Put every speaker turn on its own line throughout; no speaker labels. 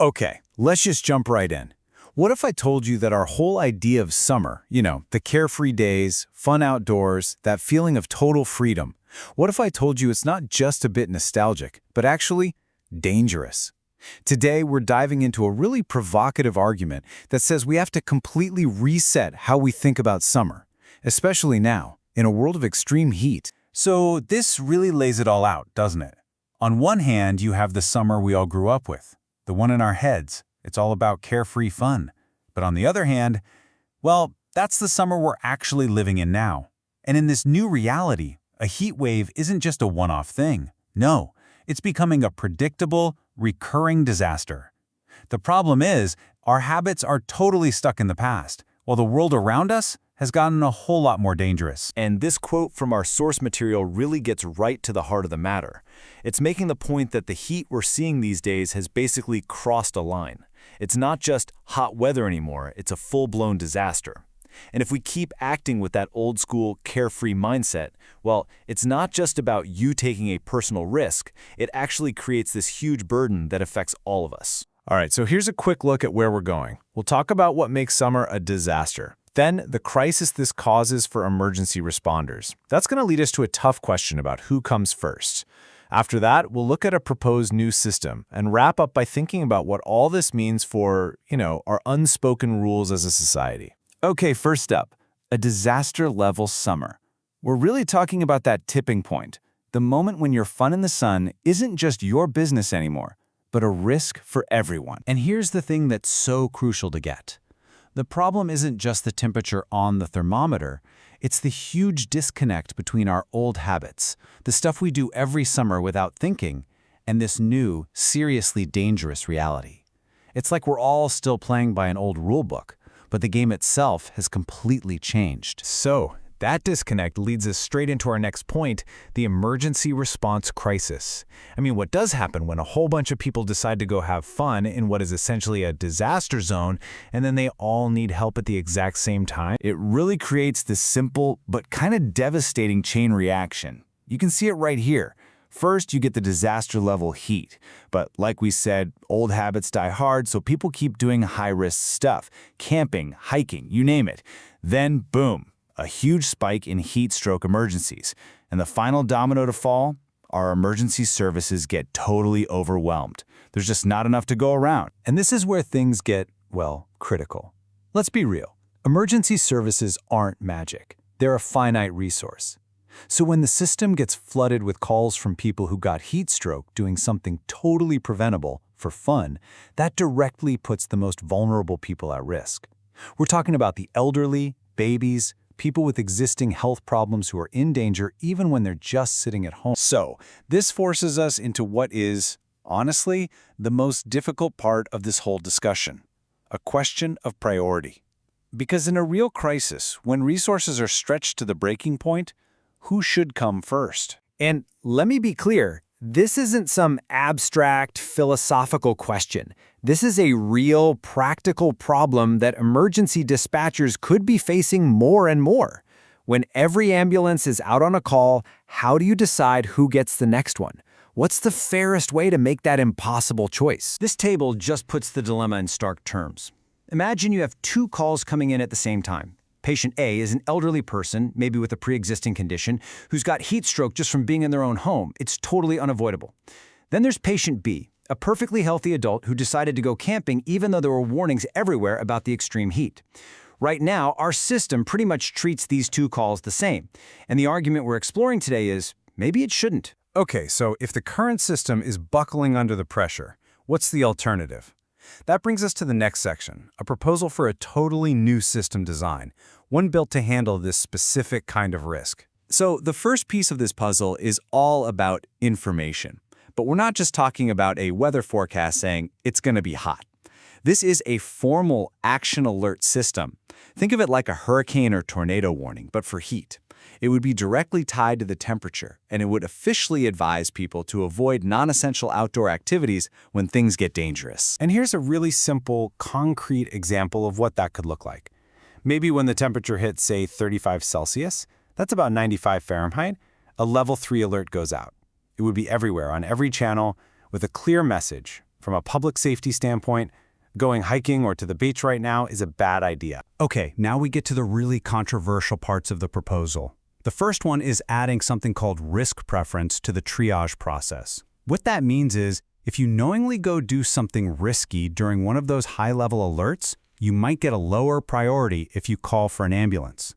Okay, let's just jump right in. What if I told you that our whole idea of summer, the carefree days, fun outdoors, that feeling of total freedom, what if I told you it's not just a bit nostalgic, but actually dangerous? Today, we're diving into a really provocative argument that says we have to completely reset how we think about summer, especially now, in a world of extreme heat. So this really lays it all out, doesn't it? On one hand, you have the summer we all grew up with, the one in our heads. It's all about carefree fun. But on the other hand, well, that's the summer we're actually living in now. And in this new reality, a heat wave isn't just a one-off thing. No, it's becoming a predictable, recurring disaster. The problem is, our habits are totally stuck in the past, while the world around us has gotten a whole lot more dangerous.
And this quote from our source material really gets right to the heart of the matter. It's making the point that the heat we're seeing these days has basically crossed a line. It's not just hot weather anymore, it's a full-blown disaster. And if we keep acting with that old-school, carefree mindset, well, it's not just about you taking a personal risk, it actually creates this huge burden that affects all of us.
All right, so here's a quick look at where we're going. We'll talk about what makes summer a disaster. Then, the crisis this causes for emergency responders. That's going to lead us to a tough question about who comes first. After that, we'll look at a proposed new system and wrap up by thinking about what all this means for, our unspoken rules as a society. Okay, first up, a disaster-level summer. We're really talking about that tipping point, the moment when your fun in the sun isn't just your business anymore, but a risk for everyone. And here's the thing that's so crucial to get. The problem isn't just the temperature on the thermometer, it's the huge disconnect between our old habits, the stuff we do every summer without thinking, and this new, seriously dangerous reality. It's like we're all still playing by an old rulebook, but the game itself has completely changed. So, that disconnect leads us straight into our next point, the emergency response crisis. I mean, what does happen when a whole bunch of people decide to go have fun in what is essentially a disaster zone, and then they all need help at the exact same time? It really creates this simple but kind of devastating chain reaction. You can see it right here. First, you get the disaster-level heat. But like we said, old habits die hard, so people keep doing high-risk stuff. Camping, hiking, you name it. Then, boom. A huge spike in heat stroke emergencies. And the final domino to fall, our emergency services get totally overwhelmed. There's just not enough to go around. And this is where things get, well, critical. Let's be real. Emergency services aren't magic. They're a finite resource. So when the system gets flooded with calls from people who got heat stroke doing something totally preventable for fun, that directly puts the most vulnerable people at risk. We're talking about the elderly, babies, people with existing health problems who are in danger even when they're just sitting at home. So, this forces us into what is, honestly, the most difficult part of this whole discussion, a question of priority. Because in a real crisis, when resources are stretched to the breaking point, who should come first?
And let me be clear, this isn't some abstract, philosophical question. This is a real, practical problem that emergency dispatchers could be facing more and more. When every ambulance is out on a call, how do you decide who gets the next one? What's the fairest way to make that impossible choice?
This table just puts the dilemma in stark terms. Imagine you have two calls coming in at the same time. Patient A is an elderly person, maybe with a pre-existing condition, who's got heat stroke just from being in their own home. It's totally unavoidable. Then there's patient B, a perfectly healthy adult who decided to go camping even though there were warnings everywhere about the extreme heat. Right now, our system pretty much treats these two calls the same. And the argument we're exploring today is, maybe it shouldn't.
Okay, so if the current system is buckling under the pressure, what's the alternative? That brings us to the next section, a proposal for a totally new system design, one built to handle this specific kind of risk. So the first piece of this puzzle is all about information. But we're not just talking about a weather forecast saying it's going to be hot. This is a formal action alert system. Think of it like a hurricane or tornado warning, but for heat. It would be directly tied to the temperature, and it would officially advise people to avoid non-essential outdoor activities when things get dangerous. And here's a really simple, concrete example of what that could look like. Maybe when the temperature hits, say, 35 Celsius, that's about 95 Fahrenheit, a level 3 alert goes out. It would be everywhere on every channel with a clear message. From a public safety standpoint, going hiking or to the beach right now is a bad idea.
Okay, now we get to the really controversial parts of the proposal. The first one is adding something called risk preference to the triage process. What that means is, if you knowingly go do something risky during one of those high-level alerts, you might get a lower priority if you call for an ambulance.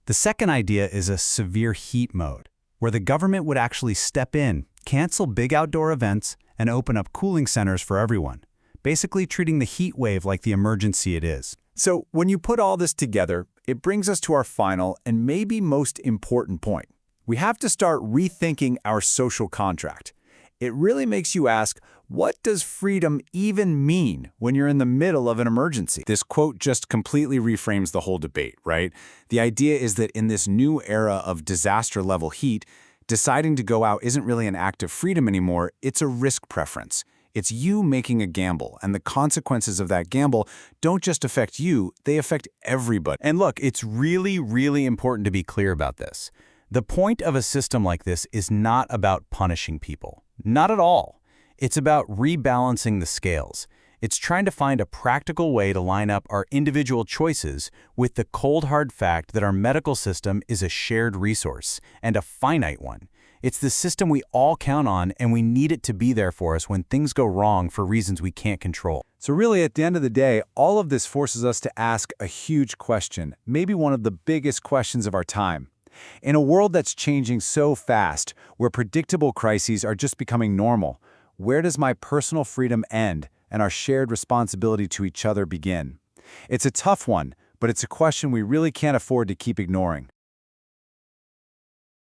The second idea is a severe heat mode, where the government would actually step in, cancel big outdoor events, and open up cooling centers for everyone, basically treating the heat wave like the emergency it is.
So when you put all this together, it brings us to our final and maybe most important point. We have to start rethinking our social contract. It really makes you ask, what does freedom even mean when you're in the middle of an emergency? This quote just completely reframes the whole debate, right? The idea is that in this new era of disaster-level heat, deciding to go out isn't really an act of freedom anymore, it's a risk preference. It's you making a gamble, and the consequences of that gamble don't just affect you, they affect everybody.
And look, it's really, really important to be clear about this. The point of a system like this is not about punishing people. Not at all. It's about rebalancing the scales. It's trying to find a practical way to line up our individual choices with the cold hard fact that our medical system is a shared resource, and a finite one. It's the system we all count on, and we need it to be there for us when things go wrong for reasons we can't control.
So really, at the end of the day, all of this forces us to ask a huge question, maybe one of the biggest questions of our time. In a world that's changing so fast, where predictable crises are just becoming normal, where does my personal freedom end and our shared responsibility to each other begin? It's a tough one, but it's a question we really can't afford to keep ignoring.